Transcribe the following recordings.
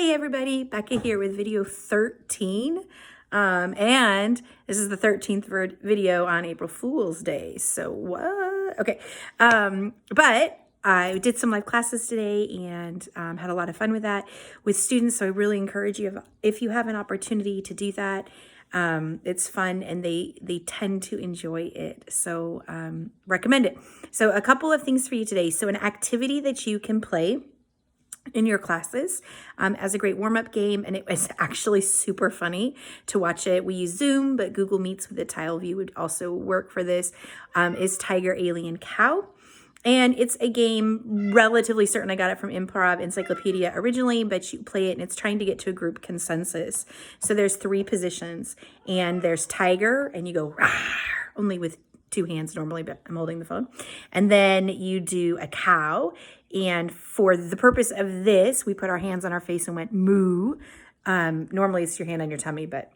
Hey everybody, Becca here with video 13. And this is the 13th video on April Fool's Day. So what? Okay. But I did some live classes today and had a lot of fun with that with students. So I really encourage you, if you have an opportunity to do that, it's fun and they tend to enjoy it. So recommend it. So a couple of things for you today. So an activity that you can play in your classes as a great warm-up game, and it was actually super funny to watch it. We use Zoom, but Google Meets with the tile view would also work for this, is Tiger, Alien, Cow. And it's a game relatively certain. I got it from Improv Encyclopedia originally, but you play it and it's trying to get to a group consensus. So there's 3 positions and there's Tiger and you go, rawr, only with 2 hands normally, but I'm holding the phone. And then you do a cow. And for the purpose of this, we put our hands on our face and went moo. Normally it's your hand on your tummy, but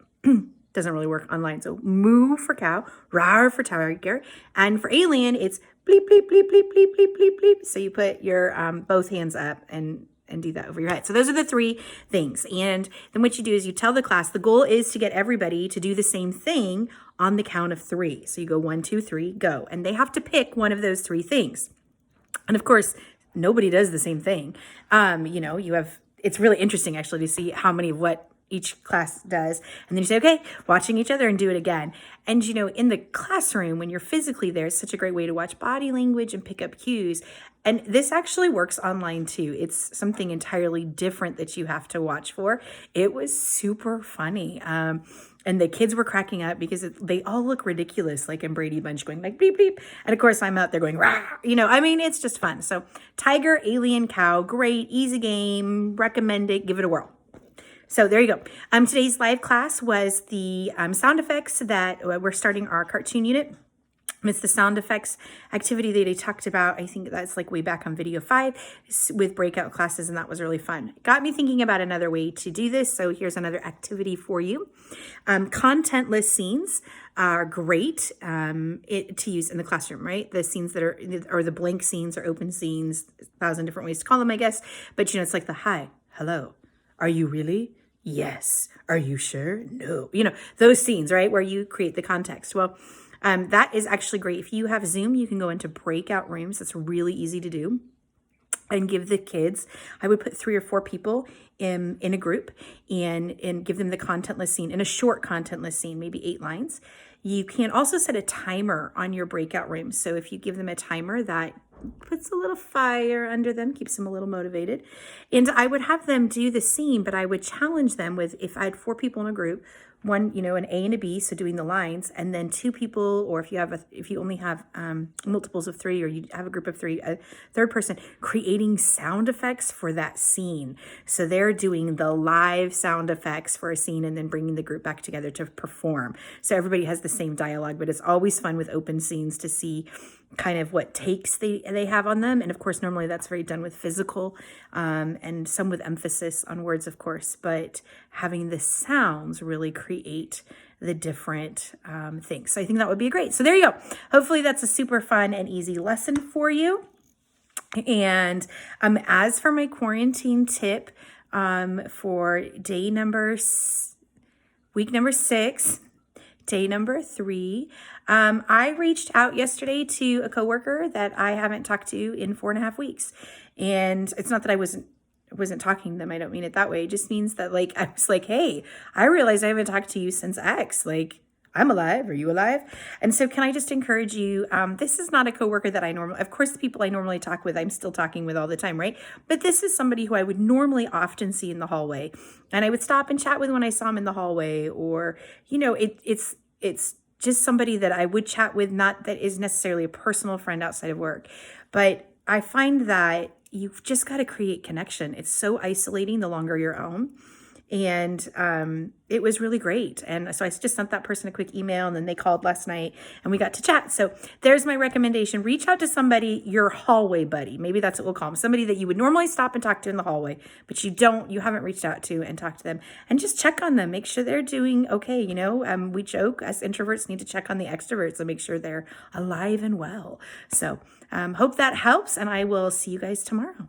doesn't really work online. So moo for cow, rawr for tiger. And for alien, it's bleep, bleep, bleep, bleep, bleep, bleep, bleep, bleep. So you put your both hands up and do that over your head. So those are the 3 things. And then what you do is you tell the class, the goal is to get everybody to do the same thing on the count of 3. So you go 1, 2, 3, go. And they have to pick one of those 3 things. And of course, nobody does the same thing. It's really interesting actually to see how many of what each class does. And then you say, okay, watching each other and do it again. And, in the classroom, when you're physically there, it's such a great way to watch body language and pick up cues. And this actually works online too. It's something entirely different that you have to watch for. It was super funny. And the kids were cracking up because they all look ridiculous, like in Brady Bunch going like bleep, bleep. And of course I'm out there going, rah, it's just fun. So Tiger, Alien, Cow, great, easy game, recommend it, give it a whirl. So there you go. Today's live class was the sound effects that we're starting our cartoon unit. It's the sound effects activity that I talked about. I think that's like way back on video 5 with breakout classes, and that was really fun. Got me thinking about another way to do this. So here's another activity for you. Contentless scenes are great to use in the classroom, right? The scenes that are the blank scenes or open scenes, 1,000 different ways to call them, I guess. But it's like the hi, hello, are you really? Yes. Are you sure? No. Those scenes, right? Where you create the context. Well, that is actually great. If you have Zoom, you can go into breakout rooms. That's really easy to do. And give the kids, I would put 3 or 4 people in a group and give them the contentless scene, in a short contentless scene, maybe 8 lines. You can also set a timer on your breakout room. So if you give them a timer, that puts a little fire under them, keeps them a little motivated. And I would have them do the scene, but I would challenge them with, if I had 4 people in a group, one, an A and a B, so doing the lines, and then 2 people, or if you only have multiples of 3, or you have a group of 3, a third person, creating sound effects for that scene. So they're doing the live sound effects for a scene and then bringing the group back together to perform. So everybody has the same dialogue, but it's always fun with open scenes to see kind of what takes they have on them. And of course, normally that's very done with physical and some with emphasis on words, of course, but having the sounds really create the different things. So I think that would be great. So there you go. Hopefully that's a super fun and easy lesson for you. And as for my quarantine tip for week number 6, day number 3, I reached out yesterday to a coworker that I haven't talked to in 4.5 weeks. And it's not that I wasn't talking to them. I don't mean it that way. It just means that I was like, hey, I realized I haven't talked to you since X. I'm alive. Are you alive? And so can I just encourage you, this is not a coworker that of course, the people I normally talk with, I'm still talking with all the time, right? But this is somebody who I would normally often see in the hallway. And I would stop and chat with when I saw him in the hallway, or, it's just somebody that I would chat with, not that is necessarily a personal friend outside of work. But I find that you've just got to create connection. It's so isolating the longer you're home. And it was really great. And so I just sent that person a quick email, and then they called last night and we got to chat. So there's my recommendation. Reach out to somebody, your hallway buddy. Maybe that's what we'll call them. Somebody that you would normally stop and talk to in the hallway, but you haven't reached out to and talked to them, and just check on them. Make sure they're doing okay. We joke, us introverts need to check on the extroverts and make sure they're alive and well. So hope that helps, and I will see you guys tomorrow.